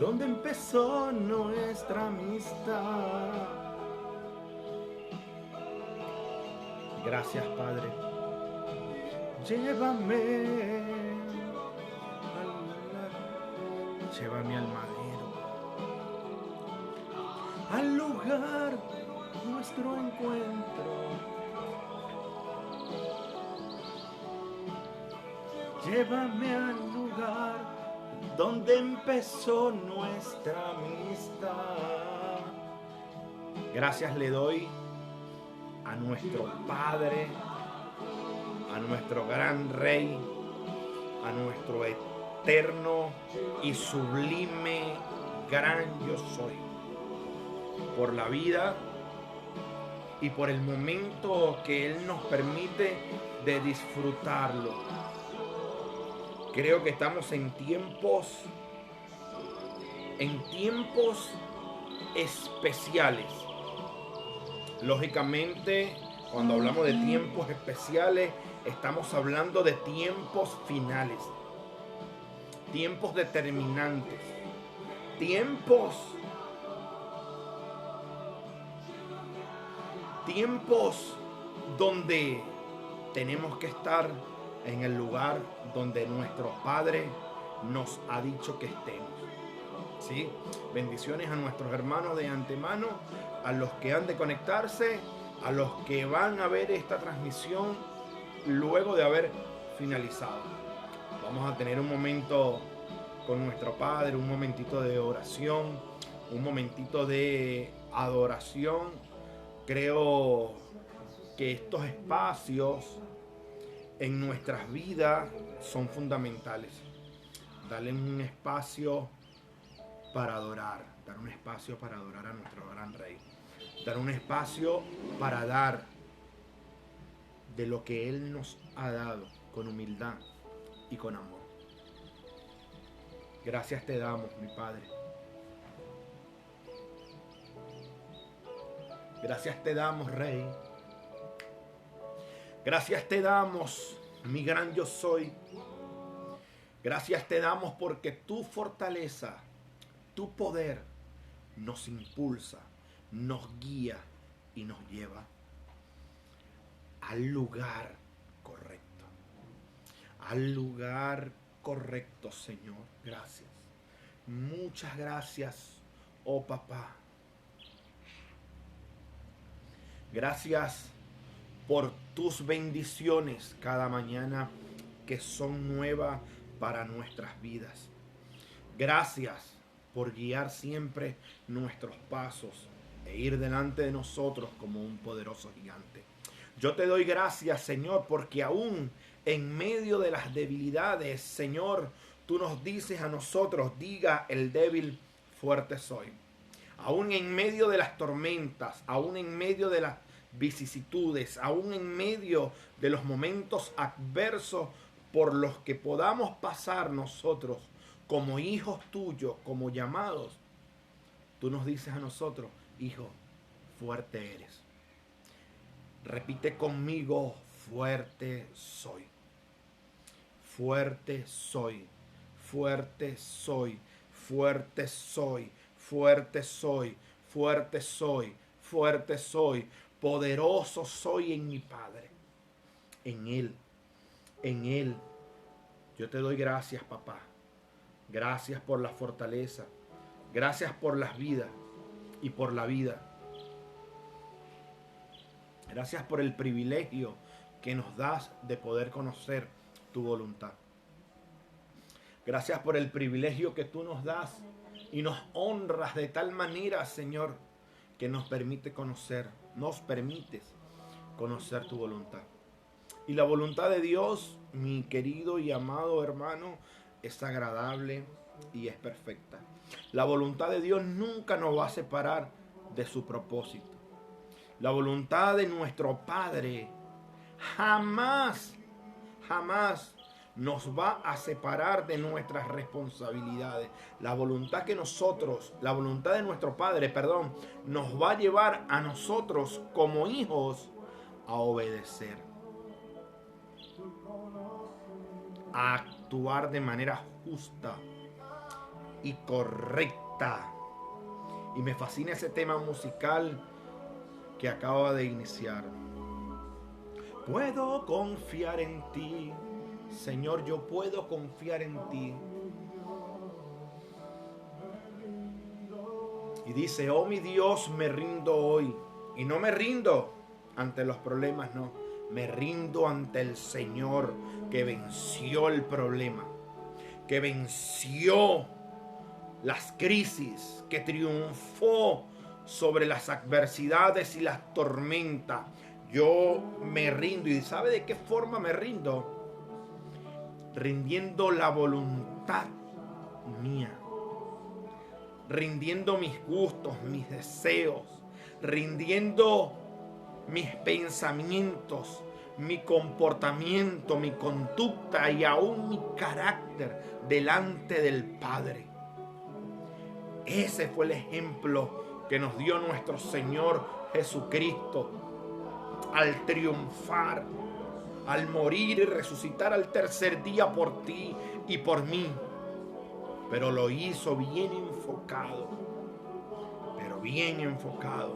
donde empezó nuestra amistad. Gracias, Padre. Llévame al madero, al lugar nuestro encuentro. Llévame al lugar donde empezó nuestra amistad. Gracias le doy a nuestro Padre, a nuestro gran Rey, a nuestro eterno y sublime gran yo soy, por la vida y por el momento que Él nos permite de disfrutarlo. Creo que estamos en tiempos especiales. Lógicamente, cuando hablamos de tiempos especiales, estamos hablando de tiempos finales, tiempos determinantes, tiempos donde tenemos que estar en el lugar donde nuestro Padre nos ha dicho que estemos. ¿Sí? Bendiciones a nuestros hermanos de antemano, a los que han de conectarse, a los que van a ver esta transmisión luego de haber finalizado. Vamos a tener un momento con nuestro Padre, un momentito de oración, un momentito de adoración. Creo que estos espacios en nuestras vidas son fundamentales. Darle un espacio para adorar, dar un espacio para adorar a nuestro gran Rey, dar un espacio para dar de lo que Él nos ha dado con humildad y con amor. Gracias te damos, mi Padre. Gracias te damos, Rey. Gracias te damos, mi gran yo soy. Gracias te damos porque tu fortaleza, tu poder nos impulsa, nos guía y nos lleva al lugar correcto. Al lugar correcto, Señor. Gracias. Muchas gracias, oh papá. Gracias por tus bendiciones cada mañana que son nuevas para nuestras vidas. Gracias por guiar siempre nuestros pasos e ir delante de nosotros como un poderoso gigante. Yo te doy gracias, Señor, porque aún en medio de las debilidades, Señor, tú nos dices a nosotros, diga el débil, fuerte soy. Aún en medio de las tormentas, aún en medio de las vicisitudes, aún en medio de los momentos adversos por los que podamos pasar nosotros como hijos tuyos, como llamados, tú nos dices a nosotros, hijo, fuerte eres. Repite conmigo, fuerte soy. Fuerte soy. Fuerte soy. Fuerte soy. Fuerte soy. Fuerte soy. Fuerte soy. Poderoso soy en mi Padre. En Él. En Él. Yo te doy gracias, papá. Gracias por la fortaleza. Gracias por las vidas y por la vida. Gracias por el privilegio que nos das de poder conocer tu voluntad. Gracias por el privilegio que tú nos das y nos honras de tal manera, Señor, que nos permites conocer tu voluntad. Y la voluntad de Dios, mi querido y amado hermano, es agradable y es perfecta. La voluntad de Dios nunca nos va a separar de su propósito. La voluntad de nuestro Padre jamás nos va a separar de nuestras responsabilidades. La voluntad de nuestro Padre, nos va a llevar a nosotros como hijos a obedecer, a actuar de manera justa, y correcta. Y me fascina ese tema musical que acaba de iniciar. Puedo confiar en ti, Señor, yo puedo confiar en ti. Y dice, oh mi Dios, me rindo hoy. Y no me rindo ante los problemas, no. Me rindo ante el Señor que venció el problema, que venció las crisis, que triunfó sobre las adversidades y las tormentas. Yo me rindo. ¿Y sabe de qué forma me rindo? Rindiendo la voluntad mía, rindiendo mis gustos, mis deseos, rindiendo mis pensamientos, mi comportamiento, mi conducta y aún mi carácter delante del Padre. Ese fue el ejemplo que nos dio nuestro Señor Jesucristo al triunfar, al morir y resucitar al tercer día por ti y por mí. Pero lo hizo bien enfocado, pero bien enfocado.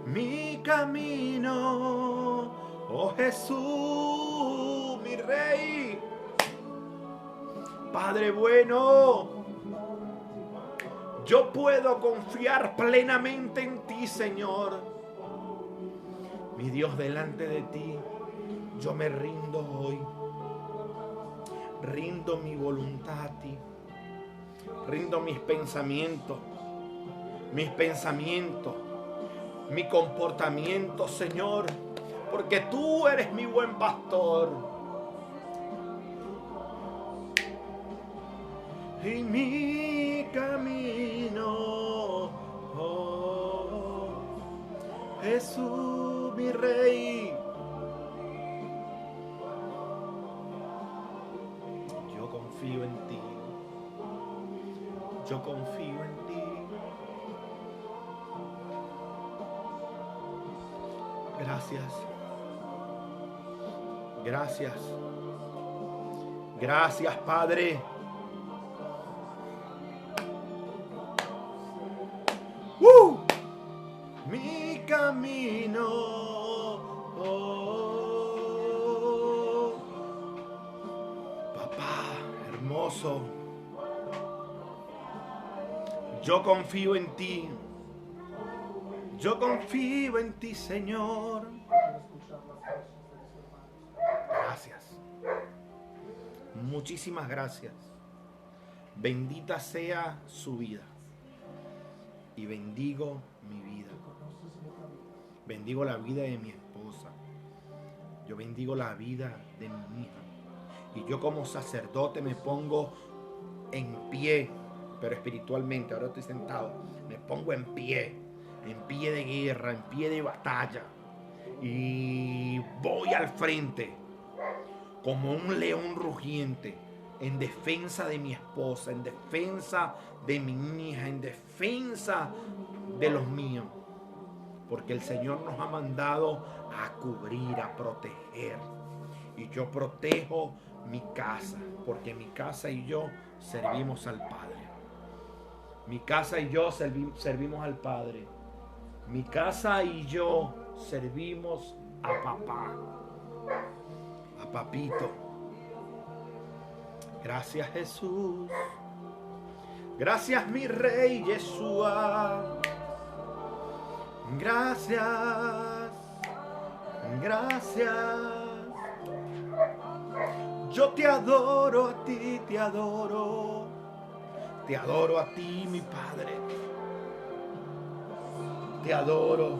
Mi camino, oh Jesús, mi Rey, Padre bueno, yo puedo confiar plenamente en ti, Señor. Mi Dios, delante de ti, yo me rindo hoy. Rindo mi voluntad a ti. Rindo mis pensamientos, mi comportamiento, Señor, porque tú eres mi buen pastor. Y mi camino, oh, Jesús, mi Rey. Yo confío en ti. Yo confío en ti. Gracias. Gracias. Gracias, Padre. Mi camino, oh, papá hermoso. Yo confío en ti. Yo confío en ti, Señor. Gracias. Muchísimas gracias. Bendita sea su vida. Y bendigo mi vida. Bendigo la vida de mi esposa. Yo bendigo la vida de mi hija. Y yo como sacerdote me pongo en pie, pero espiritualmente, ahora estoy sentado, me pongo en pie de guerra, en pie de batalla. Y voy al frente como un león rugiente, en defensa de mi esposa, en defensa de mi hija, en defensa de los míos. Porque el Señor nos ha mandado a cubrir, a proteger. Y yo protejo mi casa, porque mi casa y yo servimos al Padre. Mi casa y yo servimos al Padre. Mi casa y yo servimos a papá, a papito. Gracias, Jesús. Gracias, mi Rey Yeshua. Gracias. Gracias. Yo te adoro a ti, te adoro. Te adoro a ti, mi Padre. Te adoro.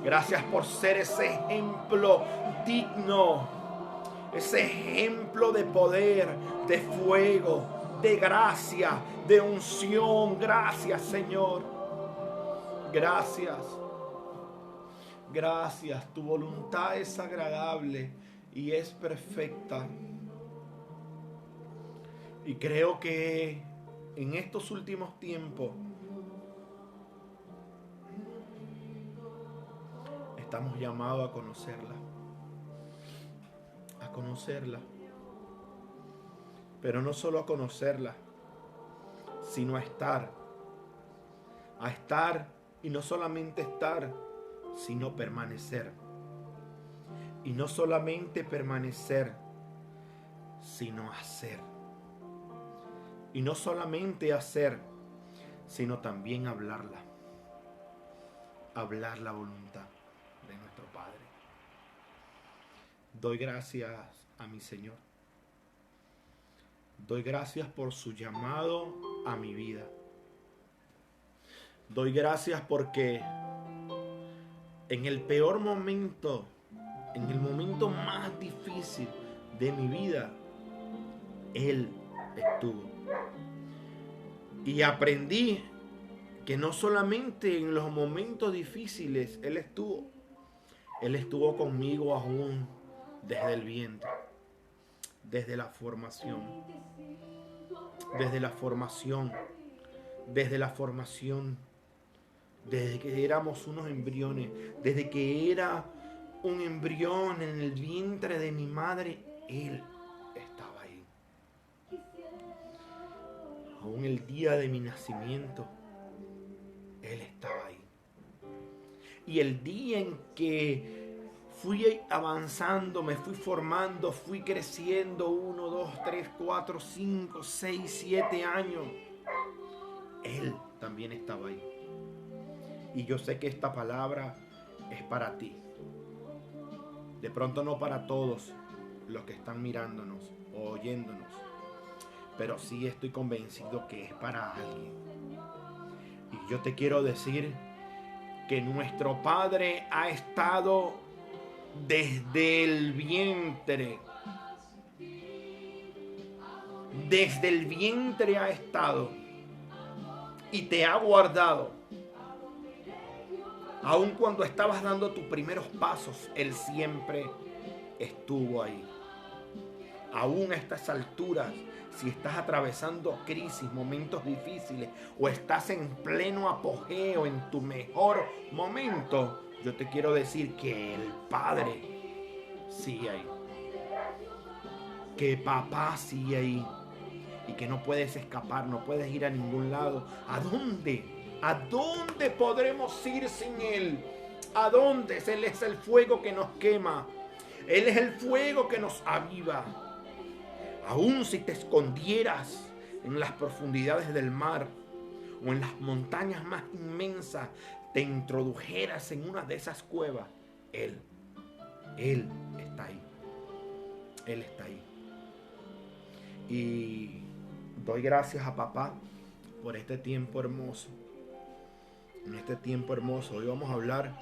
Gracias por ser ese ejemplo digno. Ese ejemplo de poder, de fuego, de gracia, de unción. Gracias, Señor. Gracias. Gracias. Tu voluntad es agradable y es perfecta. Y creo que en estos últimos tiempos estamos llamados a conocerla. A conocerla. Pero no solo a conocerla, sino a estar. A estar, y no solamente estar, sino permanecer. Y no solamente permanecer, sino hacer. Y no solamente hacer, sino también hablarla. Hablar la voluntad de nuestro Padre. Doy gracias a mi Señor. Doy gracias por su llamado a mi vida. Doy gracias porque en el peor momento, en el momento más difícil de mi vida, Él estuvo. Y aprendí que no solamente en los momentos difíciles Él estuvo conmigo aún desde el vientre, desde la formación, desde que éramos unos embriones, desde que era un embrión en el vientre de mi madre, Él estaba ahí. Aún el día de mi nacimiento, Él estaba ahí. Y el día en que fui avanzando, me fui formando, fui creciendo 1, 2, 3, 4, 5, 6, 7 años, Él también estaba ahí. Y yo sé que esta palabra es para ti. De pronto no para todos los que están mirándonos o oyéndonos, pero sí estoy convencido que es para alguien. Y yo te quiero decir que nuestro Padre ha estado desde el vientre. Desde el vientre ha estado y te ha guardado. Aun cuando estabas dando tus primeros pasos, Él siempre estuvo ahí. Aún a estas alturas, si estás atravesando crisis, momentos difíciles, o estás en pleno apogeo, en tu mejor momento, yo te quiero decir que el Padre sigue ahí. Que papá sigue ahí. Y que no puedes escapar, no puedes ir a ningún lado. ¿A dónde? ¿A dónde podremos ir sin Él? ¿A dónde? Él es el fuego que nos quema. Él es el fuego que nos aviva. Aún si te escondieras en las profundidades del mar o en las montañas más inmensas, te introdujeras en una de esas cuevas, Él está ahí. Él está ahí. Y doy gracias a papá por este tiempo hermoso. En este tiempo hermoso hoy vamos a hablar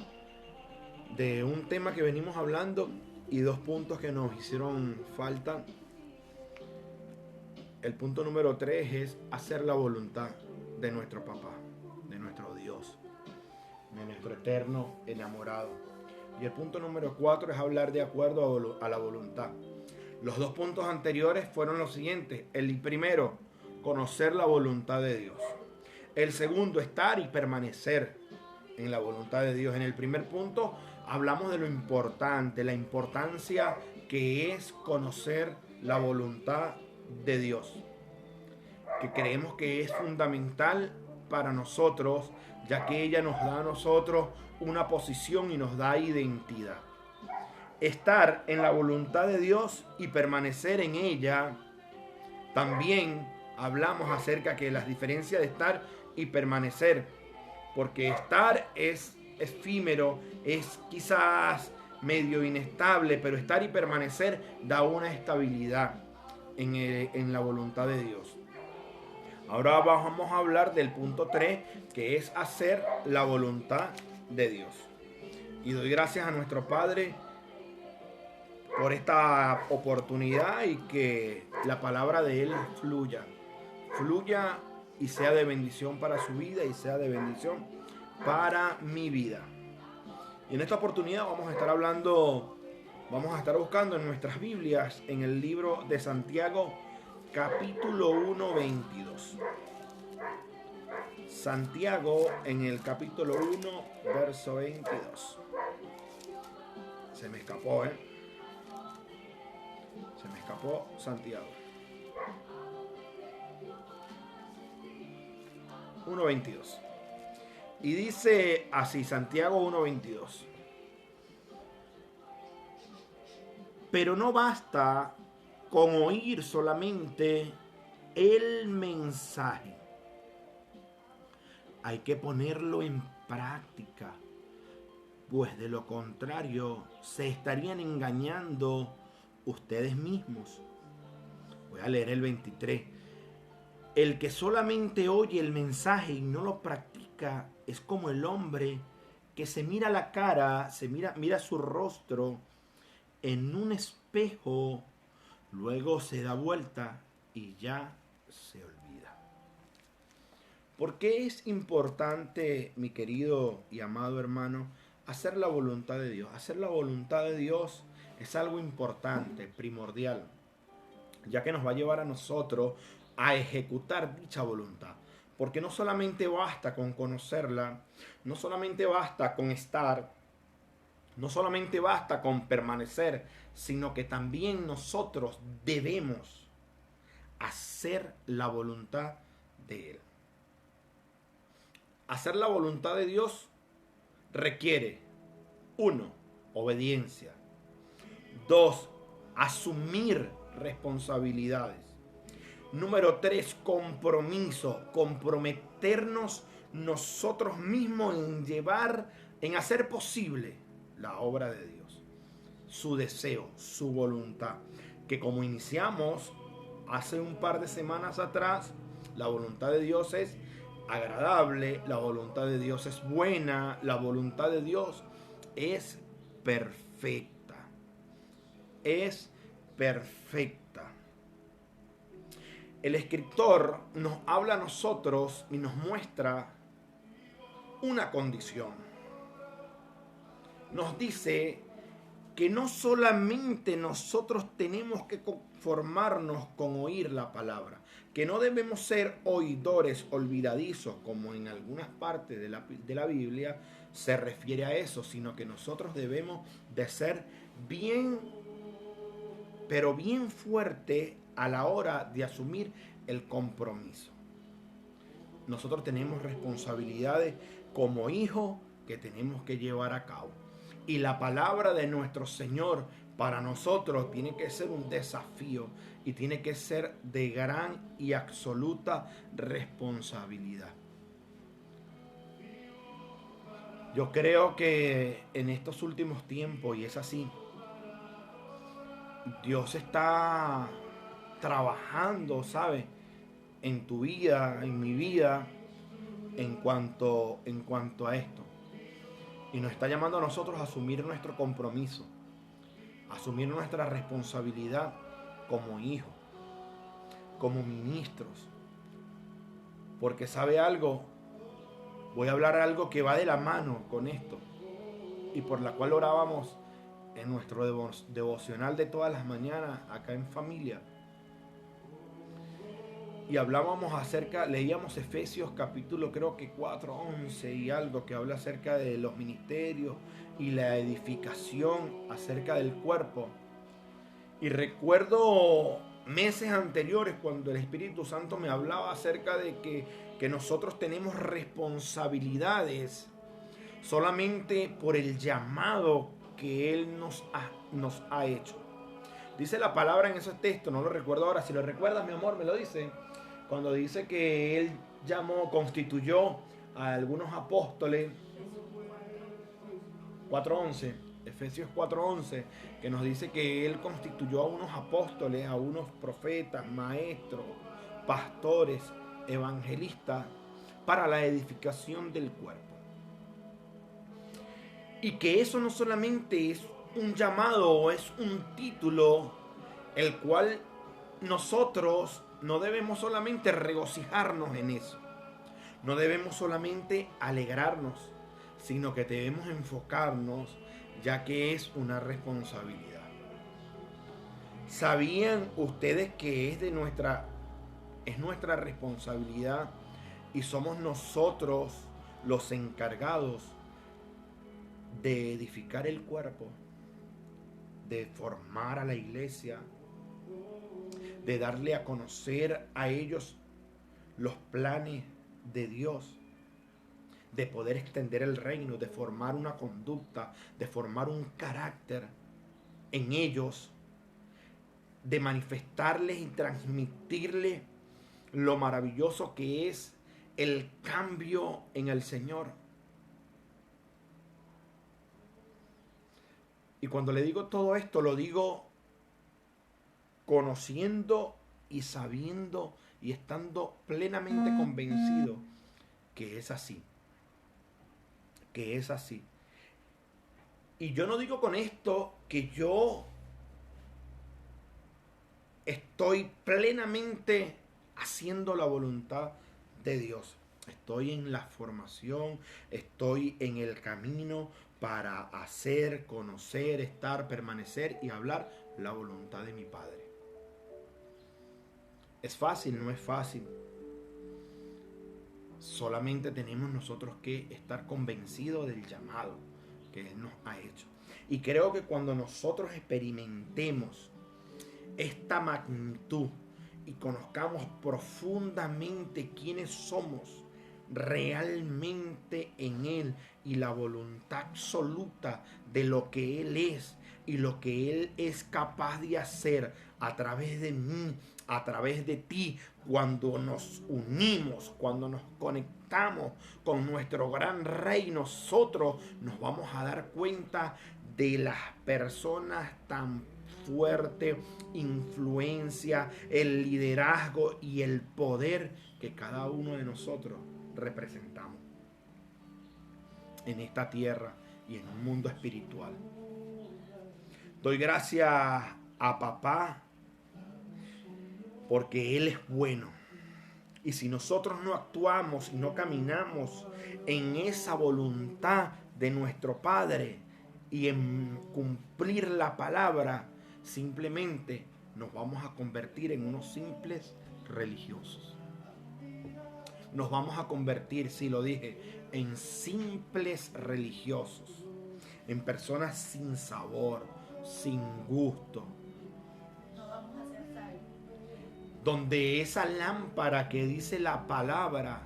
de un tema que venimos hablando y 2 puntos que nos hicieron falta. El punto número 3 es hacer la voluntad de nuestro papá, de nuestro Dios, de nuestro eterno enamorado. Y el punto número 4 es hablar de acuerdo a la voluntad. Los 2 puntos anteriores fueron los siguientes. El primero, conocer la voluntad de Dios. El segundo, estar y permanecer en la voluntad de Dios. En el primer punto hablamos de lo importante, la importancia que es conocer la voluntad de Dios, que creemos que es fundamental para nosotros, ya que ella nos da a nosotros una posición y nos da identidad. Estar en la voluntad de Dios y permanecer en ella. También hablamos acerca de las diferencias de estar y permanecer, porque estar es efímero, es quizás medio inestable, pero estar y permanecer da una estabilidad en la voluntad de Dios. Ahora vamos a hablar del punto 3, que es hacer la voluntad de Dios. Y doy gracias a nuestro Padre por esta oportunidad y que la palabra de Él fluya y sea de bendición para su vida y sea de bendición para mi vida. Y en esta oportunidad vamos a estar buscando en nuestras Biblias en el libro de Santiago, capítulo 1, 22. Santiago en el capítulo 1, verso 22. Se me escapó, Se me escapó Santiago. 1:22. Y dice así, Santiago 1:22. Pero no basta con oír solamente el mensaje. Hay que ponerlo en práctica, pues de lo contrario se estarían engañando ustedes mismos. Voy a leer el 23. El que solamente oye el mensaje y no lo practica es como el hombre que se mira la cara, mira su rostro en un espejo, luego se da vuelta y ya se olvida. ¿Por qué es importante, mi querido y amado hermano, hacer la voluntad de Dios? Hacer la voluntad de Dios es algo importante, primordial, ya que nos va a llevar a nosotros a ejecutar dicha voluntad. Porque no solamente basta con conocerla, no solamente basta con estar, no solamente basta con permanecer, sino que también nosotros debemos hacer la voluntad de Él. Hacer la voluntad de Dios requiere 1. Obediencia. 2. Asumir responsabilidades. Número 3. Compromiso. Comprometernos nosotros mismos en hacer posible la obra de Dios. Su deseo, su voluntad. Que como iniciamos hace un par de semanas atrás, la voluntad de Dios es agradable, la voluntad de Dios es buena, la voluntad de Dios es perfecta. Es perfecta. El escritor nos habla a nosotros y nos muestra una condición. Nos dice que no solamente nosotros tenemos que conformarnos con oír la palabra, que no debemos ser oidores olvidadizos, como en algunas partes de la Biblia se refiere a eso, sino que nosotros debemos de ser bien, pero bien fuerte a la hora de asumir el compromiso. Nosotros tenemos responsabilidades como hijos que tenemos que llevar a cabo. Y la palabra de nuestro Señor para nosotros tiene que ser un desafío y tiene que ser de gran y absoluta responsabilidad. Yo creo que en estos últimos tiempos, y es así, Dios está trabajando, ¿sabes? En tu vida, en mi vida, en cuanto a esto. Y nos está llamando a nosotros a asumir nuestro compromiso, a asumir nuestra responsabilidad como hijos, como ministros. Porque sabe algo, voy a hablar algo que va de la mano con esto y por la cual orábamos en nuestro devocional de todas las mañanas acá en familia. Y hablábamos leíamos Efesios capítulo creo que 4:11 y algo que habla acerca de los ministerios y la edificación acerca del cuerpo. Y recuerdo meses anteriores cuando el Espíritu Santo me hablaba acerca de que nosotros tenemos responsabilidades solamente por el llamado que Él nos ha hecho. Dice la palabra en ese texto, no lo recuerdo ahora, si lo recuerdas mi amor me lo dice, cuando dice que Él constituyó a algunos apóstoles, 4:11, Efesios 4:11, que nos dice que Él constituyó a unos apóstoles, a unos profetas, maestros, pastores, evangelistas, para la edificación del cuerpo. Y que eso no solamente es un llamado o es un título, el cual nosotros no debemos solamente regocijarnos en eso, no debemos solamente alegrarnos, sino que debemos enfocarnos, ya que es una responsabilidad. ¿Sabían ustedes que es nuestra responsabilidad y somos nosotros los encargados de edificar el cuerpo, de formar a la iglesia, de darle a conocer a ellos los planes de Dios, de poder extender el reino, de formar una conducta, de formar un carácter en ellos, de manifestarles y transmitirles lo maravilloso que es el cambio en el Señor. Y cuando le digo todo esto, lo digo conociendo y sabiendo y estando plenamente convencido que es así. Que es así. Y yo no digo con esto que yo estoy plenamente haciendo la voluntad de Dios. Estoy en la formación, estoy en el camino para hacer, conocer, estar, permanecer y hablar la voluntad de mi Padre. ¿Es fácil? No es fácil. Solamente tenemos nosotros que estar convencidos del llamado que Él nos ha hecho. Y creo que cuando nosotros experimentemos esta magnitud y conozcamos profundamente quiénes somos realmente en Él y la voluntad absoluta de lo que Él es y lo que Él es capaz de hacer a través de mí, a través de ti, cuando nos unimos, cuando nos conectamos con nuestro gran rey, nosotros nos vamos a dar cuenta de las personas tan fuerte influencia, el liderazgo y el poder que cada uno de nosotros representamos en esta tierra y en un mundo espiritual. Doy gracias a papá porque Él es bueno. Y si nosotros no actuamos y no caminamos en esa voluntad de nuestro Padre y en cumplir la palabra, simplemente nos vamos a convertir en unos simples religiosos. Nos vamos a convertir, sí lo dije, en simples religiosos, en personas sin sabor, sin gusto, donde esa lámpara que dice la palabra,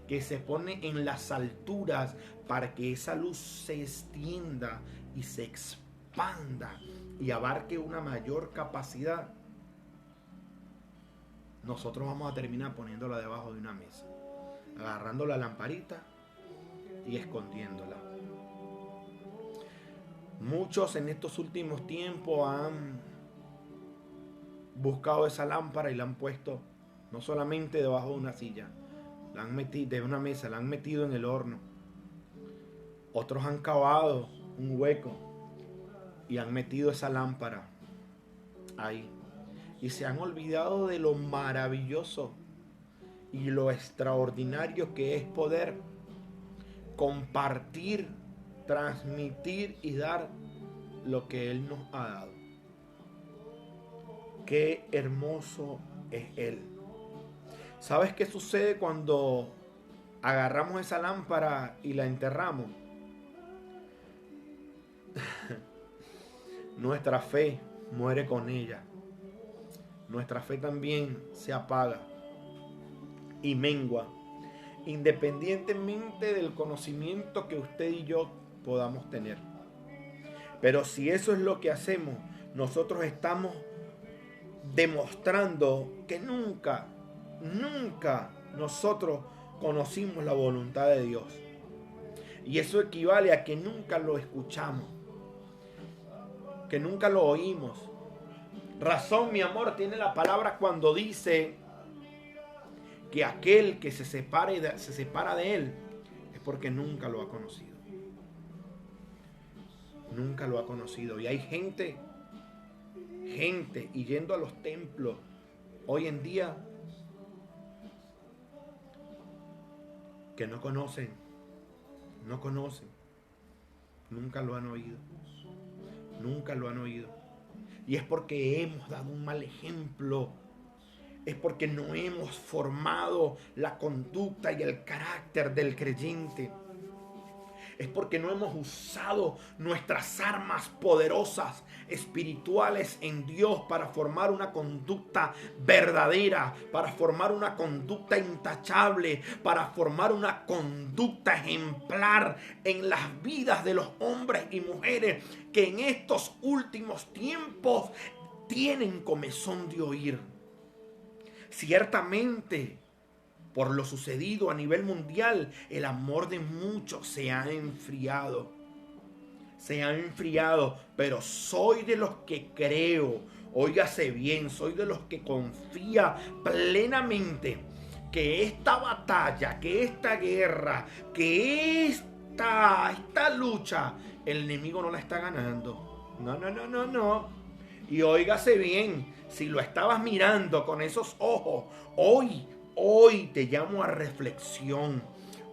que se pone en las alturas para que esa luz se extienda y se expanda y abarque una mayor capacidad, nosotros vamos a terminar poniéndola debajo de una mesa, agarrando la lamparita y escondiéndola. Muchos en estos últimos tiempos han buscado esa lámpara y la han puesto no solamente debajo de una silla, la han metido de una mesa, la han metido en el horno. Otros han cavado un hueco y han metido esa lámpara ahí. Y se han olvidado de lo maravilloso y lo extraordinario que es poder compartir, transmitir y dar lo que Él nos ha dado. Qué hermoso es Él. ¿Sabes qué sucede cuando agarramos esa lámpara y la enterramos? Nuestra fe muere con ella. Nuestra fe también se apaga y mengua, independientemente del conocimiento que usted y yo podamos tener. Pero si eso es lo que hacemos, nosotros estamos demostrando que nunca nosotros conocimos la voluntad de Dios. Y eso equivale a que nunca lo escuchamos, que nunca lo oímos. Razón, mi amor, tiene la palabra cuando dice que aquel que se separa de Él es porque nunca lo ha conocido. Nunca lo ha conocido. Y hay gente, y yendo a los templos hoy en día, que no conocen, nunca lo han oído, y es porque hemos dado un mal ejemplo, es porque no hemos formado la conducta y el carácter del creyente, es porque no hemos usado nuestras armas poderosas espirituales en Dios para formar una conducta verdadera, para formar una conducta intachable, para formar una conducta ejemplar en las vidas de los hombres y mujeres que en estos últimos tiempos tienen comezón de oír. Ciertamente, por lo sucedido a nivel mundial, el amor de muchos se ha enfriado. Se ha enfriado, pero soy de los que creo, óigase bien, soy de los que confía plenamente que esta batalla, que esta guerra, que esta lucha, el enemigo no la está ganando. No. Y óigase bien, si lo estabas mirando con esos ojos, hoy te llamo a reflexión.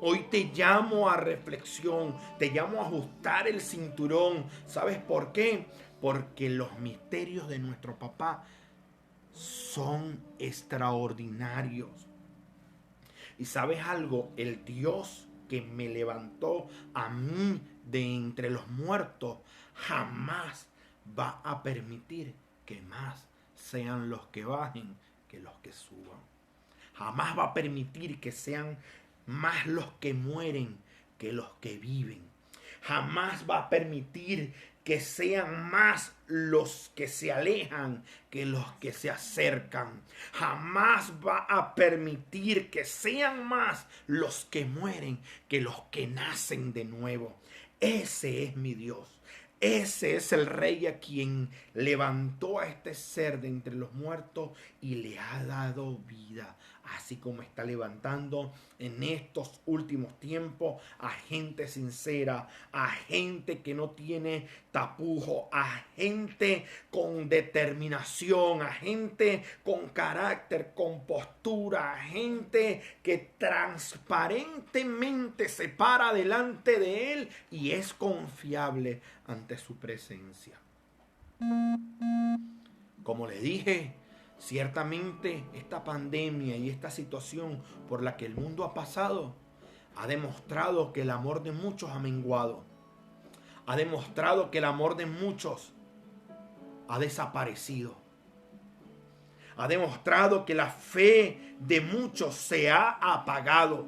Hoy te llamo a reflexión, te llamo a ajustar el cinturón. ¿Sabes por qué? Porque los misterios de nuestro papá son extraordinarios. Y ¿sabes algo? El Dios que me levantó a mí de entre los muertos jamás va a permitir que más sean los que bajen que los que suban. Jamás va a permitir que sean más los que mueren que los que viven. Jamás va a permitir que sean más los que se alejan que los que se acercan. Jamás va a permitir que sean más los que mueren que los que nacen de nuevo. Ese es mi Dios. Ese es el Rey a quien levantó a este ser de entre los muertos y le ha dado vida. Así como está levantando en estos últimos tiempos a gente sincera, a gente que no tiene tapujo, a gente con determinación, a gente con carácter, con postura, a gente que transparentemente se para delante de él y es confiable ante su presencia. Como le dije, ciertamente esta pandemia y esta situación por la que el mundo ha pasado ha demostrado que el amor de muchos ha menguado. Ha demostrado que el amor de muchos ha desaparecido. Ha demostrado que la fe de muchos se ha apagado.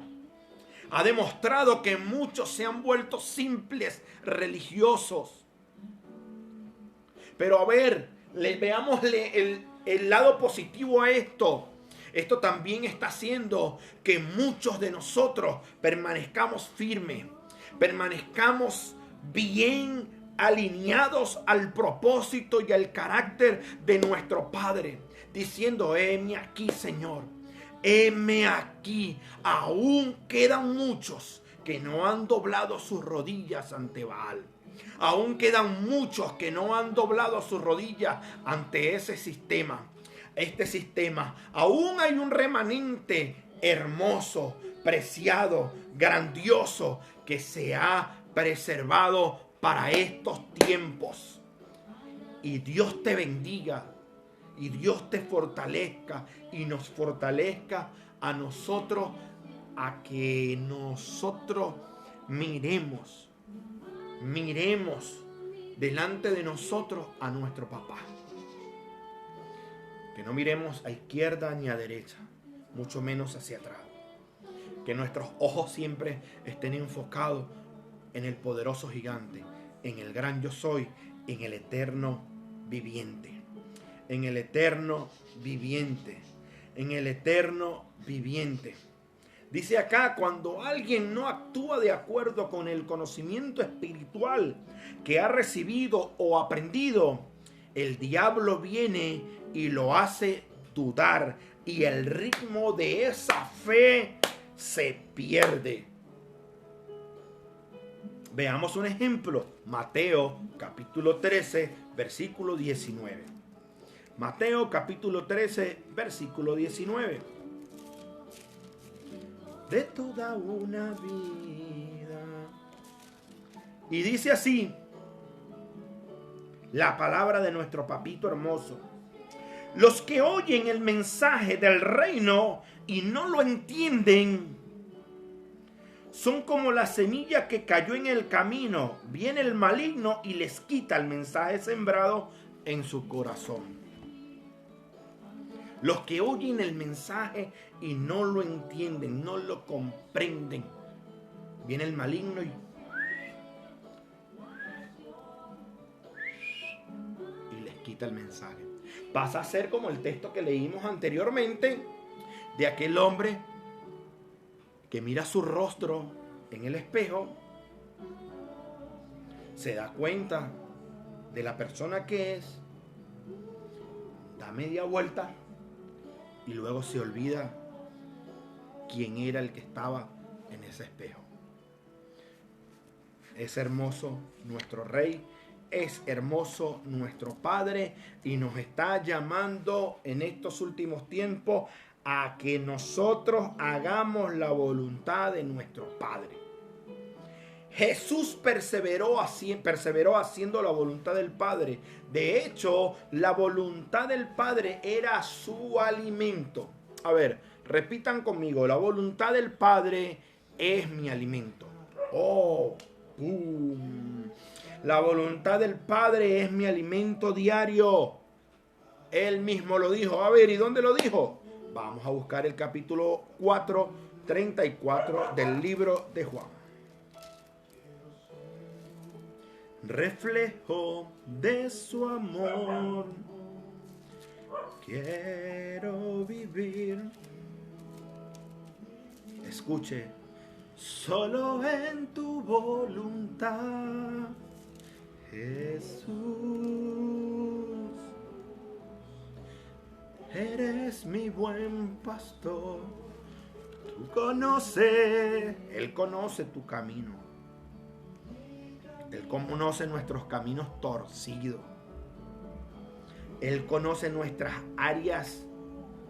Ha demostrado que muchos se han vuelto simples religiosos. Pero a ver, veámosle el lado positivo a esto. Esto también está haciendo que muchos de nosotros permanezcamos firmes, permanezcamos bien alineados al propósito y al carácter de nuestro Padre, diciendo: heme aquí, Señor, heme aquí. Aún quedan muchos que no han doblado sus rodillas ante Baal. Aún quedan muchos que no han doblado sus rodillas ante ese sistema. Este sistema, aún hay un remanente hermoso, preciado, grandioso, que se ha preservado para estos tiempos. Y Dios te bendiga, y Dios te fortalezca, y nos fortalezca a nosotros, a que nosotros miremos delante de nosotros a nuestro papá. Que no miremos a izquierda ni a derecha, mucho menos hacia atrás. Que nuestros ojos siempre estén enfocados en el poderoso gigante, en el gran yo soy, en el eterno viviente. En el eterno viviente. En el eterno viviente. Dice acá: cuando alguien no actúa de acuerdo con el conocimiento espiritual que ha recibido o aprendido, el diablo viene y lo hace dudar, y el ritmo de esa fe se pierde. Veamos un ejemplo. Mateo capítulo 13, versículo 19. Mateo capítulo 13, versículo 19. De toda una vida. Y dice así la palabra de nuestro papito hermoso: los que oyen el mensaje del reino y no lo entienden Son como la semilla que cayó en el camino. Viene el maligno y les quita el mensaje sembrado en su corazón. Los que oyen el mensaje y no lo entienden, no lo comprenden. Viene el maligno y les quita el mensaje. Pasa a ser como el texto que leímos anteriormente de aquel hombre que mira su rostro en el espejo, se da cuenta de la persona que es, da media vuelta y luego se olvida quién era el que estaba en ese espejo. Es hermoso nuestro Rey, es hermoso nuestro Padre y nos está llamando en estos últimos tiempos a que nosotros hagamos la voluntad de nuestro Padre. Jesús perseveró haciendo la voluntad del Padre. De hecho, la voluntad del Padre era su alimento. A ver, repitan conmigo, la voluntad del Padre es mi alimento. La voluntad del Padre es mi alimento diario. Él mismo lo dijo. A ver, ¿y dónde lo dijo? Vamos a buscar el capítulo 4, 34 del libro de Juan. Reflejo de su amor, quiero vivir. Escuche, solo en tu voluntad, Jesús. Eres mi buen pastor. Tú conoces, Él conoce tu camino. Él conoce nuestros caminos torcidos. Él conoce nuestras áreas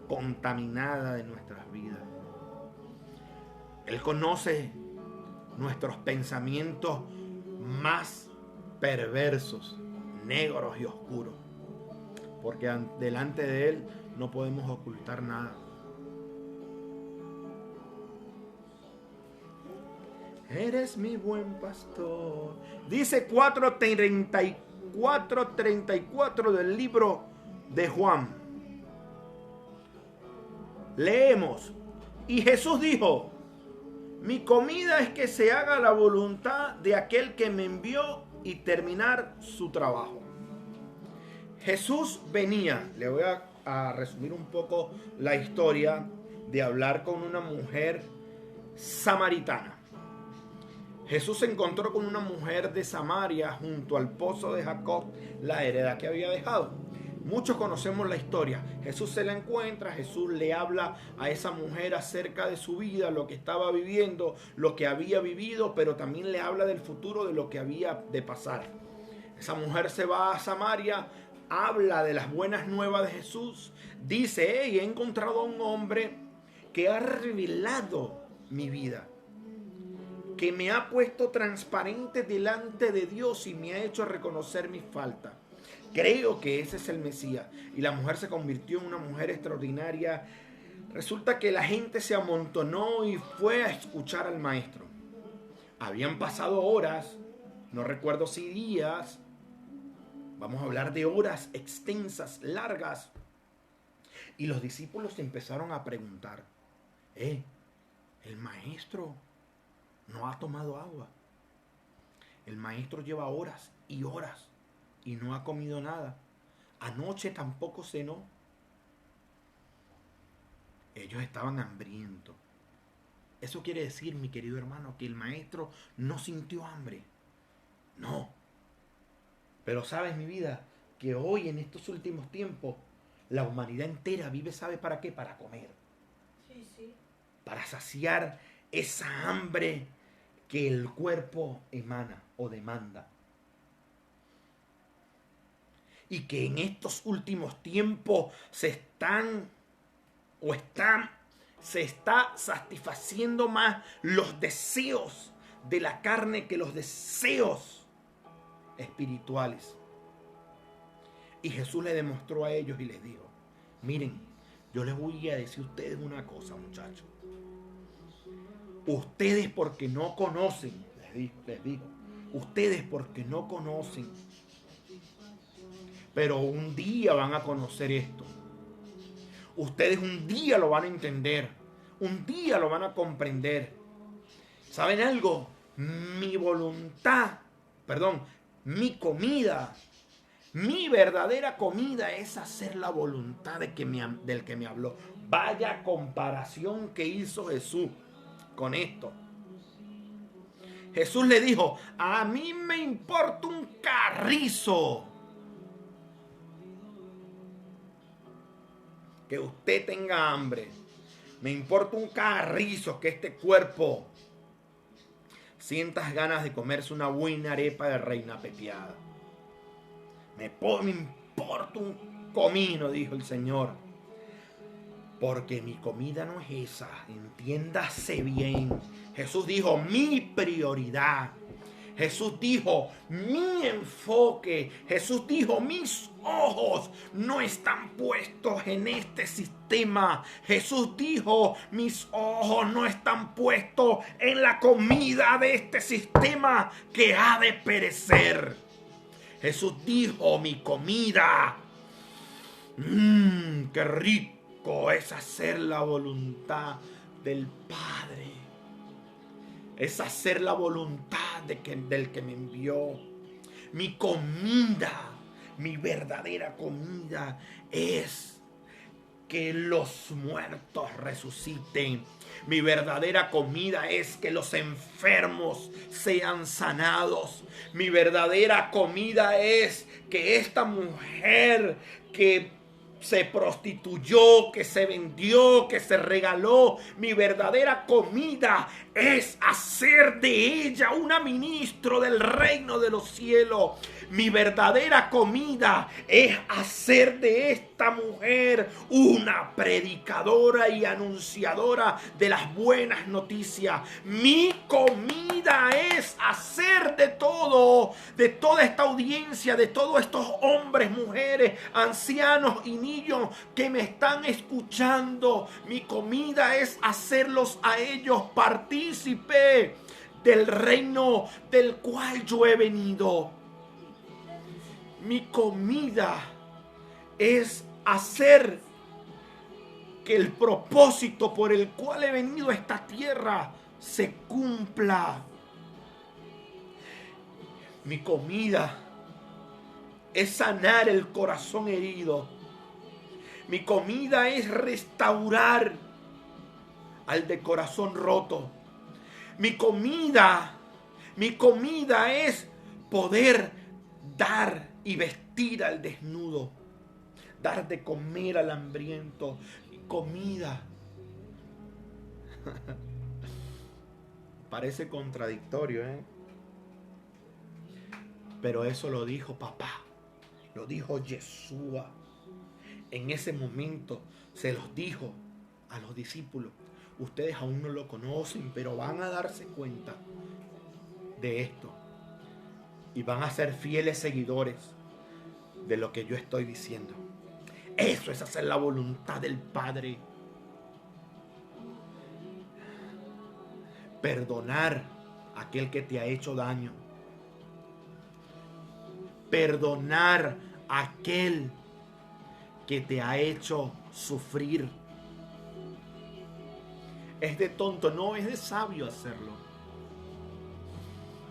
contaminadas de nuestras vidas. Él conoce nuestros pensamientos más perversos, negros y oscuros. Porque delante de Él no podemos ocultar nada. Eres mi buen pastor. Dice 4:34 del libro de Juan. Leemos. Y Jesús dijo: mi comida es que se haga la voluntad de aquel que me envió y terminar su trabajo. Jesús venía, le voy a resumir un poco la historia, de hablar con una mujer samaritana. Jesús se encontró con una mujer de Samaria junto al pozo de Jacob, la heredad que había dejado. Muchos conocemos la historia. Jesús se la encuentra, Jesús le habla a esa mujer acerca de su vida, lo que estaba viviendo, lo que había vivido, pero también le habla del futuro, de lo que había de pasar. Esa mujer se va a Samaria, habla de las buenas nuevas de Jesús, dice: he encontrado a un hombre que ha revelado mi vida, que me ha puesto transparente delante de Dios y me ha hecho reconocer mis faltas. Creo que ese es el Mesías. Y la mujer se convirtió en una mujer extraordinaria. Resulta que la gente se amontonó y fue a escuchar al maestro. Habían pasado horas, no recuerdo si días, vamos a hablar de horas extensas, largas. Y los discípulos empezaron a preguntar: el maestro no ha tomado agua. El maestro lleva horas y horas y no ha comido nada. Anoche tampoco cenó. Ellos estaban hambrientos. Eso quiere decir, mi querido hermano, que el maestro no sintió hambre. No. Pero sabes, mi vida, que hoy en estos últimos tiempos la humanidad entera vive, ¿sabe para qué? Para comer. Sí, sí. Para saciar esa hambre que el cuerpo emana o demanda. Y que en estos últimos tiempos se está satisfaciendo más los deseos de la carne que los deseos espirituales. Y Jesús le demostró a ellos y les dijo: miren, yo les voy a decir a ustedes una cosa, muchachos. Ustedes porque no conocen, les digo, ustedes porque no conocen, pero un día van a conocer esto. Ustedes un día lo van a entender, un día lo van a comprender. ¿Saben algo? Mi voluntad, perdón, mi comida, mi verdadera comida es hacer la voluntad del que me habló. Vaya comparación que hizo Jesús con esto. Jesús le dijo, a mí me importa un carrizo que usted tenga hambre. Me importa un carrizo que este cuerpo sientas ganas de comerse una buena arepa de reina pepiada. Me importa un comino, dijo el Señor. Porque mi comida no es esa, entiéndase bien. Jesús dijo, mi prioridad. Jesús dijo, mi enfoque. Jesús dijo, mis ojos no están puestos en este sistema. Jesús dijo, mis ojos no están puestos en la comida de este sistema que ha de perecer. Jesús dijo, mi comida, qué rico es hacer la voluntad del Padre. Es hacer la voluntad del que me envió. Mi comida, mi verdadera comida es que los muertos resuciten. Mi verdadera comida es que los enfermos sean sanados. Mi verdadera comida es que esta mujer que se prostituyó, que se vendió, que se regaló, mi verdadera comida es hacer de ella una ministro del reino de los cielos. Mi verdadera comida es hacer de esta mujer una predicadora y anunciadora de las buenas noticias. Mi comida es hacer de todo, de toda esta audiencia, de todos estos hombres, mujeres, ancianos y niños que me están escuchando. Mi comida es hacerlos a ellos partícipe del reino del cual yo he venido. Mi comida es hacer que el propósito por el cual he venido a esta tierra se cumpla. Mi comida es sanar el corazón herido. Mi comida es restaurar al de corazón roto. Mi comida es poder dar y vestir al desnudo, dar de comer al hambriento. Mi comida. Parece contradictorio, ¿eh? Pero eso lo dijo papá, lo dijo Yeshua. En ese momento se los dijo a los discípulos. Ustedes aún no lo conocen, pero van a darse cuenta de esto. Y van a ser fieles seguidores de lo que yo estoy diciendo. Eso es hacer la voluntad del Padre. Perdonar a aquel que te ha hecho daño. Perdonar a aquel que te ha hecho sufrir. Es de tonto, no, es de sabio hacerlo.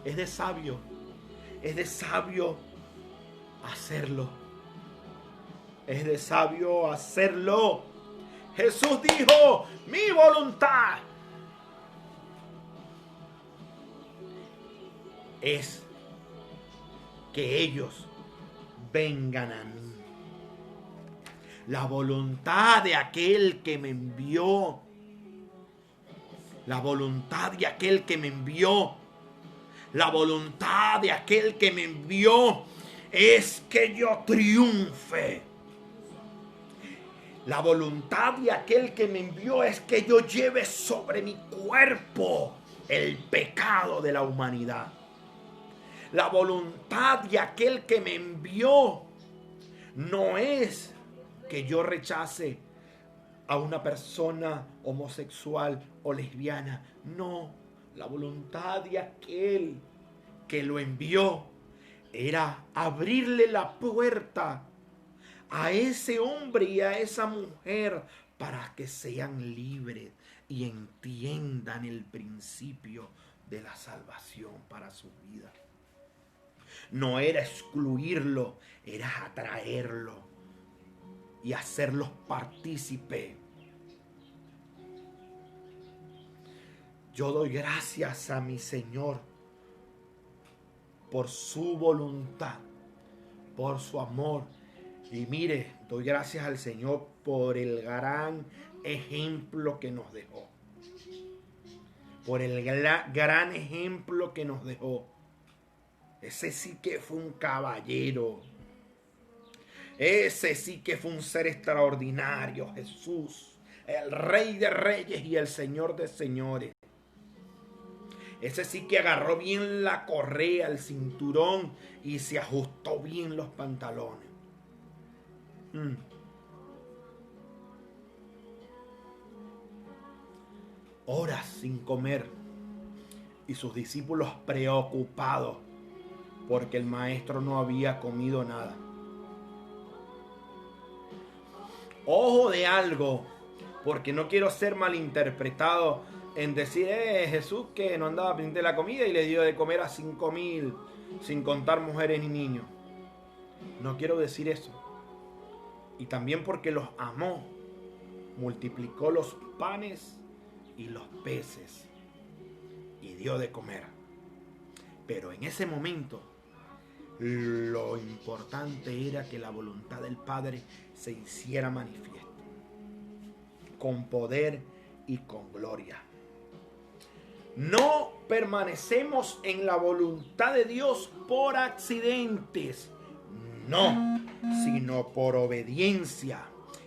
Es de sabio. Es de sabio hacerlo. Es de sabio hacerlo. Jesús dijo, mi voluntad es que ellos vengan a mí. La voluntad de aquel que me envió. La voluntad de aquel que me envió. La voluntad de aquel que me envió es que yo triunfe. La voluntad de aquel que me envió es que yo lleve sobre mi cuerpo el pecado de la humanidad. La voluntad de aquel que me envió no es que yo rechace a una persona homosexual o lesbiana. No, la voluntad de aquel que lo envió era abrirle la puerta a ese hombre y a esa mujer para que sean libres y entiendan el principio de la salvación para su vida. No era excluirlo, era atraerlo y hacerlos partícipe. Yo doy gracias a mi Señor por su voluntad, por su amor. Y mire, doy gracias al Señor por el gran ejemplo que nos dejó. Por el gran ejemplo que nos dejó. Ese sí que fue un caballero. Ese sí que fue un ser extraordinario, Jesús, el Rey de Reyes y el Señor de Señores. Ese sí que agarró bien la correa, el cinturón y se ajustó bien los pantalones. Horas sin comer y sus discípulos preocupados porque el maestro no había comido nada. Ojo de algo, porque no quiero ser malinterpretado en decir, Jesús que no andaba pendiente de la comida y le dio de comer a 5,000, sin contar mujeres ni niños. No quiero decir eso. Y también porque los amó, multiplicó los panes y los peces y dio de comer. Pero en ese momento, lo importante era que la voluntad del Padre se hiciera manifiesta, con poder y con gloria. No permanecemos en la voluntad de Dios por accidentes, no, sino por obediencia,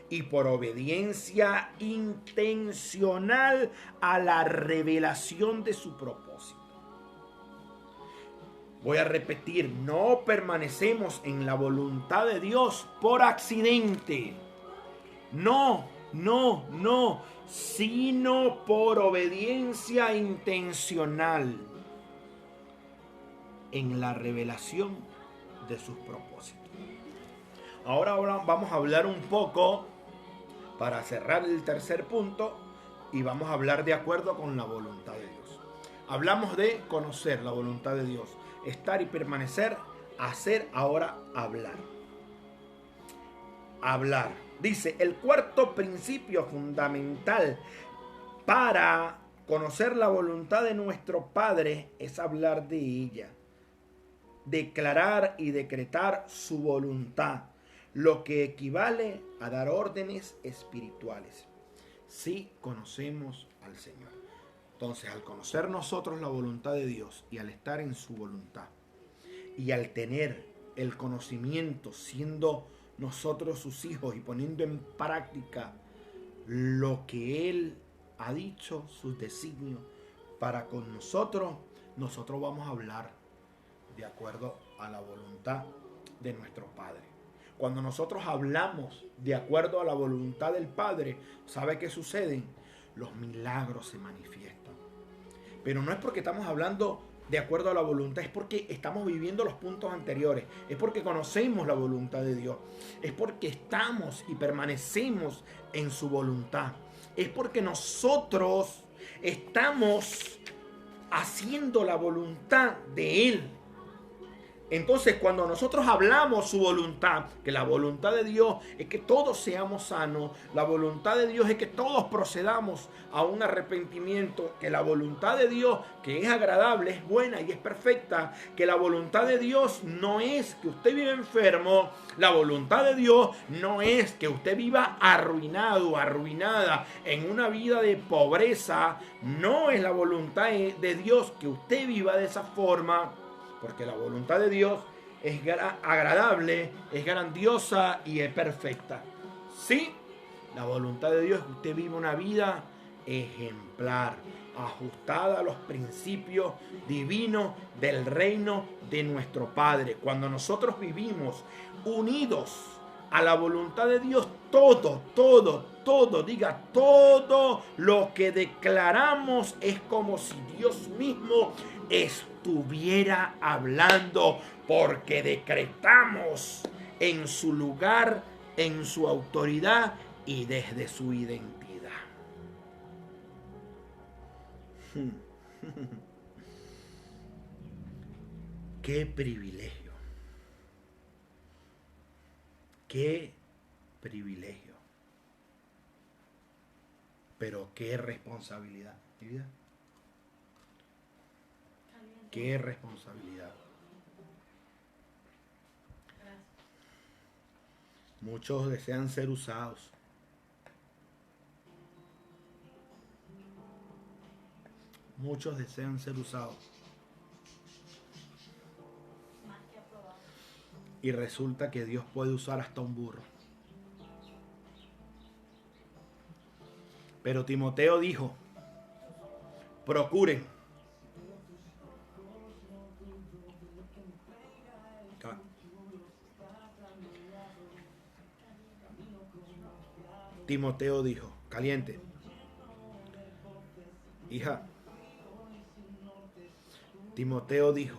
y por obediencia intencional a la revelación de su propósito. Voy a repetir, no permanecemos en la voluntad de Dios por accidente. No, sino por obediencia intencional en la revelación de sus propósitos. Ahora vamos a hablar un poco, para cerrar el tercer punto, y vamos a hablar de acuerdo con la voluntad de Dios. Hablamos de conocer la voluntad de Dios, estar y permanecer, hacer, ahora hablar. Hablar. Dice, el cuarto principio fundamental para conocer la voluntad de nuestro Padre es hablar de ella. Declarar y decretar su voluntad, lo que equivale a dar órdenes espirituales. Si conocemos al Señor. Entonces, al conocer nosotros la voluntad de Dios y al estar en su voluntad y al tener el conocimiento, siendo nosotros sus hijos y poniendo en práctica lo que Él ha dicho, sus designios para con nosotros, nosotros vamos a hablar de acuerdo a la voluntad de nuestro Padre. Cuando nosotros hablamos de acuerdo a la voluntad del Padre, ¿sabe qué sucede? Los milagros se manifiestan. Pero no es porque estamos hablando de acuerdo a la voluntad, es porque estamos viviendo los puntos anteriores, es porque conocemos la voluntad de Dios, es porque estamos y permanecemos en su voluntad, es porque nosotros estamos haciendo la voluntad de Él. Entonces, cuando nosotros hablamos su voluntad, que la voluntad de Dios es que todos seamos sanos, la voluntad de Dios es que todos procedamos a un arrepentimiento, que la voluntad de Dios, que es agradable, es buena y es perfecta, que la voluntad de Dios no es que usted viva enfermo, la voluntad de Dios no es que usted viva arruinado, arruinada en una vida de pobreza, no es la voluntad de Dios que usted viva de esa forma. Porque la voluntad de Dios es agradable, es grandiosa y es perfecta. Sí, la voluntad de Dios es que usted viva una vida ejemplar, ajustada a los principios divinos del reino de nuestro Padre. Cuando nosotros vivimos unidos a la voluntad de Dios, todo, diga, todo lo que declaramos es como si Dios mismo estuviera hablando, porque decretamos en su lugar, en su autoridad y desde su identidad. Qué privilegio. Qué privilegio. Pero qué responsabilidad, mi vida. Qué responsabilidad. Muchos desean ser usados. Muchos desean ser usados. Y resulta que Dios puede usar hasta un burro. Pero Timoteo dijo, procuren. Timoteo dijo, caliente, hija. Timoteo dijo,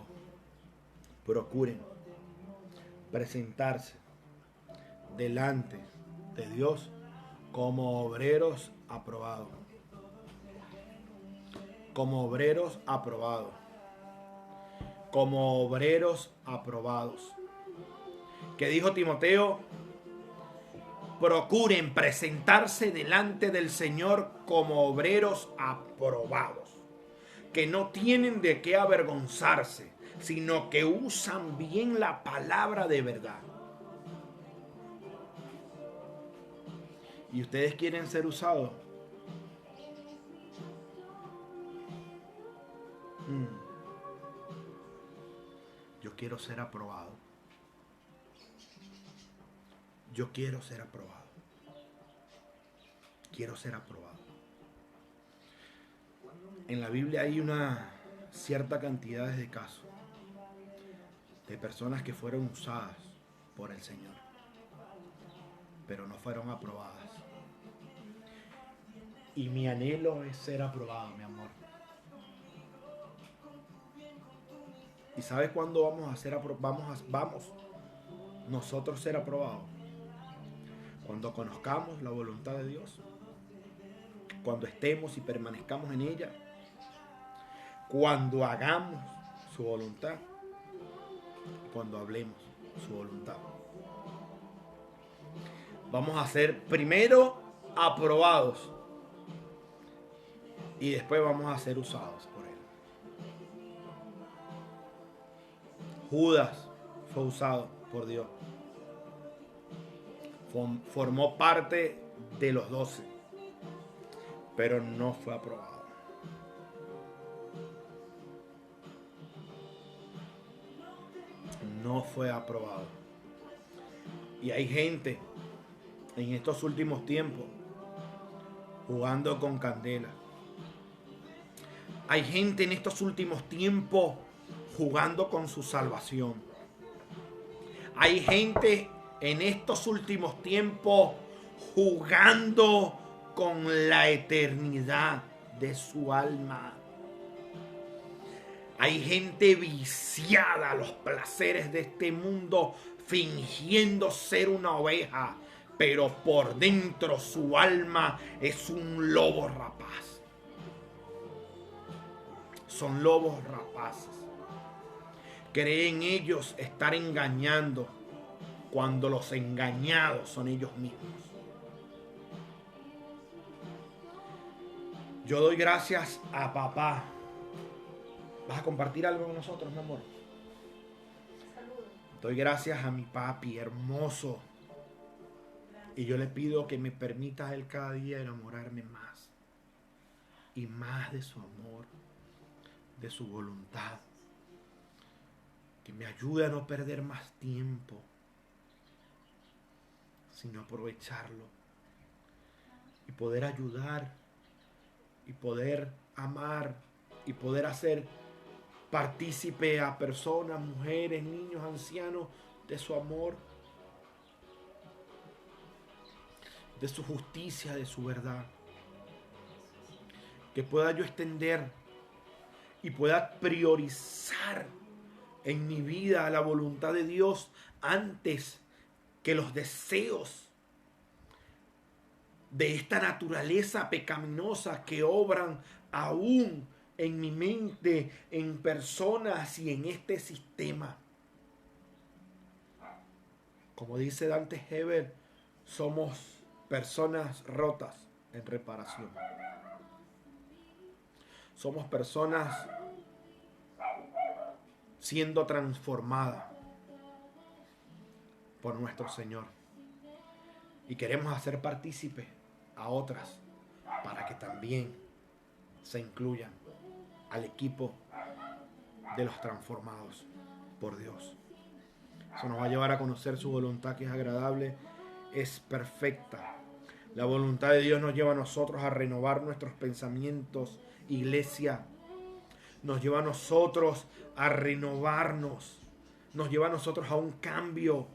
procuren presentarse delante de Dios como obreros aprobados. Como obreros aprobados. Como obreros aprobados. ¿Qué dijo Timoteo? Procuren presentarse delante del Señor como obreros aprobados, que no tienen de qué avergonzarse, sino que usan bien la palabra de verdad. ¿Y ustedes quieren ser usados? Yo quiero ser aprobado. Yo quiero ser aprobado. Quiero ser aprobado. En la Biblia hay una cierta cantidad de casos de personas que fueron usadas por el Señor, pero no fueron aprobadas. Y mi anhelo es ser aprobado, mi amor. ¿Y sabes cuándo vamos a ser aprobados? Vamos nosotros ser aprobados. Cuando conozcamos la voluntad de Dios, cuando estemos y permanezcamos en ella, cuando hagamos su voluntad, cuando hablemos su voluntad. Vamos a ser primero aprobados y después vamos a ser usados por Él. Judas fue usado por Dios. Formó parte de los 12, pero no fue aprobado. No fue aprobado. Y hay gente en estos últimos tiempos jugando con candela. Hay gente en estos últimos tiempos jugando con su salvación. Hay gente en estos últimos tiempos jugando con la eternidad de su alma. Hay gente viciada a los placeres de este mundo, fingiendo ser una oveja, pero por dentro su alma es un lobo rapaz. Son lobos rapaces. Creen ellos estar engañando cuando los engañados son ellos mismos. Yo doy gracias a papá. ¿Vas a compartir algo con nosotros, mi amor? Saludos. Doy gracias a mi papi hermoso. Y yo le pido que me permita a él cada día enamorarme más. Y más de su amor, de su voluntad. Que me ayude a no perder más tiempo, sino aprovecharlo. Y poder ayudar. Y poder amar. Y poder hacer partícipe a personas, mujeres, niños, ancianos de su amor. de su justicia, de su verdad. Que pueda yo extender y pueda priorizar en mi vida la voluntad de Dios antes que los deseos de esta naturaleza pecaminosa que obran aún en mi mente, en personas y en este sistema. Como dice Dante Hebel, somos personas rotas en reparación. Somos personas siendo transformadas por nuestro Señor. Y queremos hacer partícipes a otras para que también se incluyan al equipo de los transformados por Dios. Eso nos va a llevar a conocer su voluntad, que es agradable, es perfecta. La voluntad de Dios nos lleva a nosotros a renovar nuestros pensamientos, iglesia. Nos lleva a nosotros a renovarnos. Nos lleva a nosotros a un cambio.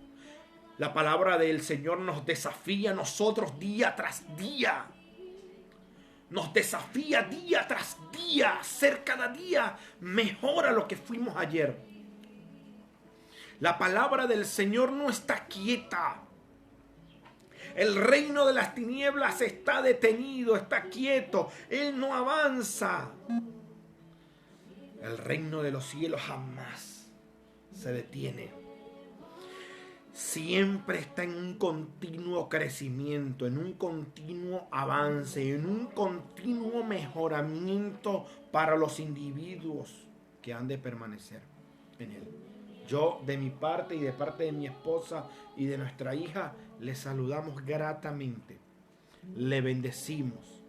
La palabra del Señor nos desafía a nosotros día tras día. Nos desafía día tras día a ser cada día mejor a lo que fuimos ayer. La palabra del Señor no está quieta. El reino de las tinieblas está detenido, está quieto. Él no avanza. El reino de los cielos jamás se detiene. Siempre está en un continuo crecimiento, en un continuo avance, en un continuo mejoramiento para los individuos que han de permanecer en él. Yo, de mi parte y de parte de mi esposa y de nuestra hija, le saludamos gratamente, le bendecimos,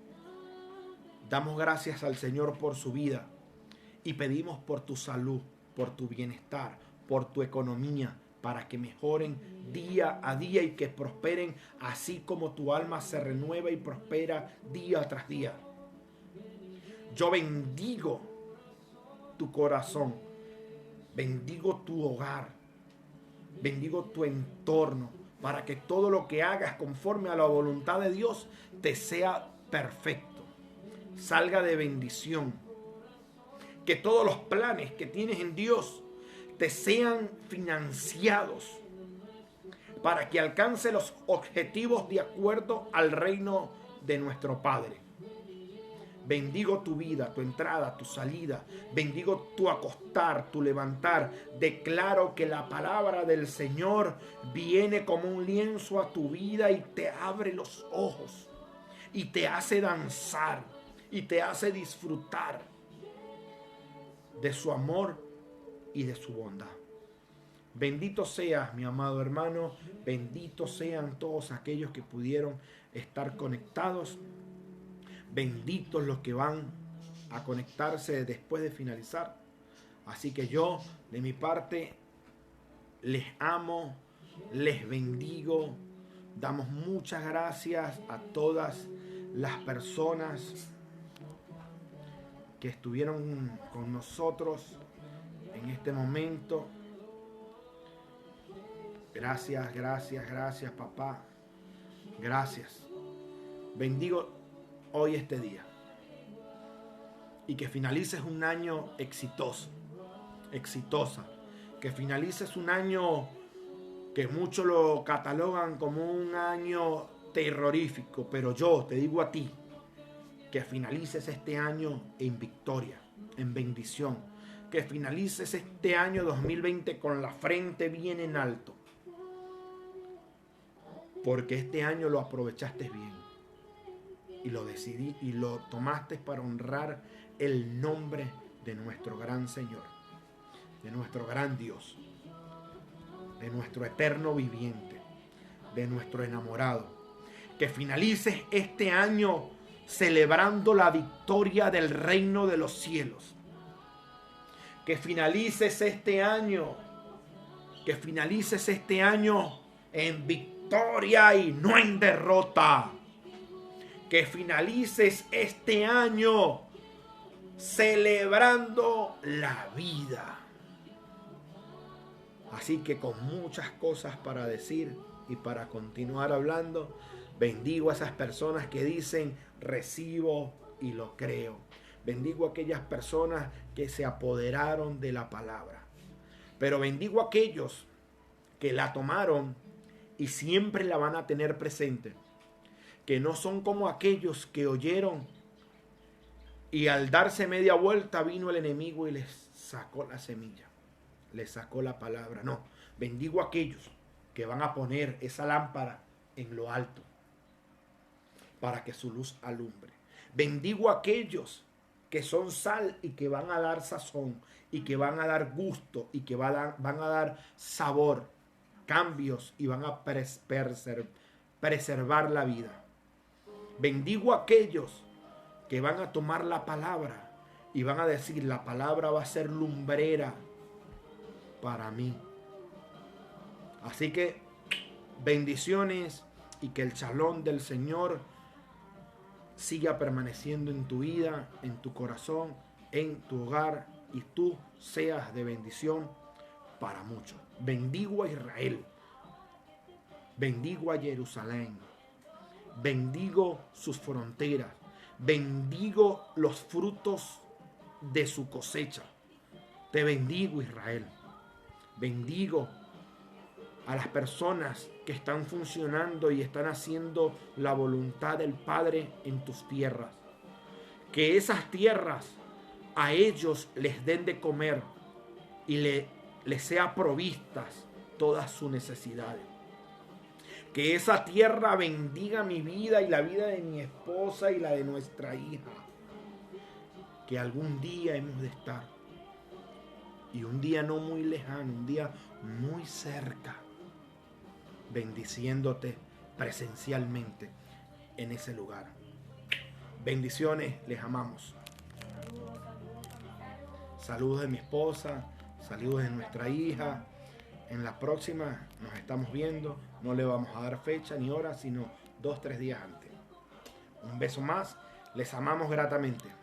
damos gracias al Señor por su vida y pedimos por tu salud, por tu bienestar, por tu economía, para que mejoren día a día y que prosperen así como tu alma se renueva y prospera día tras día. Yo bendigo tu corazón, bendigo tu hogar, bendigo tu entorno, para que todo lo que hagas conforme a la voluntad de Dios te sea perfecto, salga de bendición. Que todos los planes que tienes en Dios te sean financiados para que alcance los objetivos de acuerdo al reino de nuestro Padre. Bendigo tu vida, tu entrada, tu salida. Bendigo tu acostar, tu levantar. Declaro que la palabra del Señor viene como un lienzo a tu vida y te abre los ojos. Y te hace danzar. Y te hace disfrutar de su amor y de su bondad. Bendito seas, mi amado hermano. Benditos sean todos aquellos que pudieron estar conectados. Benditos los que van a conectarse después de finalizar. Así que yo, de mi parte, les amo, les bendigo. Damos muchas gracias a todas las personas que estuvieron con nosotros en este momento. Gracias, gracias, gracias, papá. Gracias. Bendigo hoy este día. Y que finalices un año exitoso, exitosa. Que finalices un año que muchos lo catalogan como un año terrorífico. Pero yo te digo a ti, que finalices este año en victoria, en bendición. Que finalices este año 2020 con la frente bien en alto. Porque este año lo aprovechaste bien. Y lo decidí y lo tomaste para honrar el nombre de nuestro gran Señor, de nuestro gran Dios, de nuestro eterno viviente, de nuestro enamorado. Que finalices este año celebrando la victoria del reino de los cielos. Que finalices este año, en victoria y no en derrota. Que finalices este año celebrando la vida. Así que con muchas cosas para decir y para continuar hablando, Bendigo a esas personas que dicen recibo y lo creo. Bendigo a aquellas personas que se apoderaron de la palabra. Pero bendigo a aquellos que la tomaron y siempre la van a tener presente. Que no son como aquellos que oyeron y al darse media vuelta vino el enemigo y les sacó la semilla, les sacó la palabra. No, bendigo a aquellos que van a poner esa lámpara en lo alto para que su luz alumbre. Bendigo a aquellos que son sal y que van a dar sazón y que van a dar gusto y que van a dar sabor, cambios y van a preservar la vida. Bendigo a aquellos que van a tomar la palabra y van a decir, la palabra va a ser lumbrera para mí. Así que bendiciones y que el shalom del Señor siga permaneciendo en tu vida, en tu corazón, en tu hogar y tú seas de bendición para muchos. Bendigo a Israel, bendigo a Jerusalén, bendigo sus fronteras, bendigo los frutos de su cosecha. Te bendigo, Israel. Bendigo a las personas que están funcionando y están haciendo la voluntad del Padre en tus tierras. Que esas tierras a ellos les den de comer y les sea provistas todas sus necesidades. Que esa tierra bendiga mi vida y la vida de mi esposa y la de nuestra hija. Que algún día hemos de estar. Y un día no muy lejano, un día muy cerca. Bendiciéndote presencialmente en ese lugar. Bendiciones, les amamos. Saludos de mi esposa, saludos de nuestra hija. En la próxima nos estamos viendo. No le vamos a dar fecha ni hora, sino 2-3 días antes. Un beso más. Les amamos gratamente.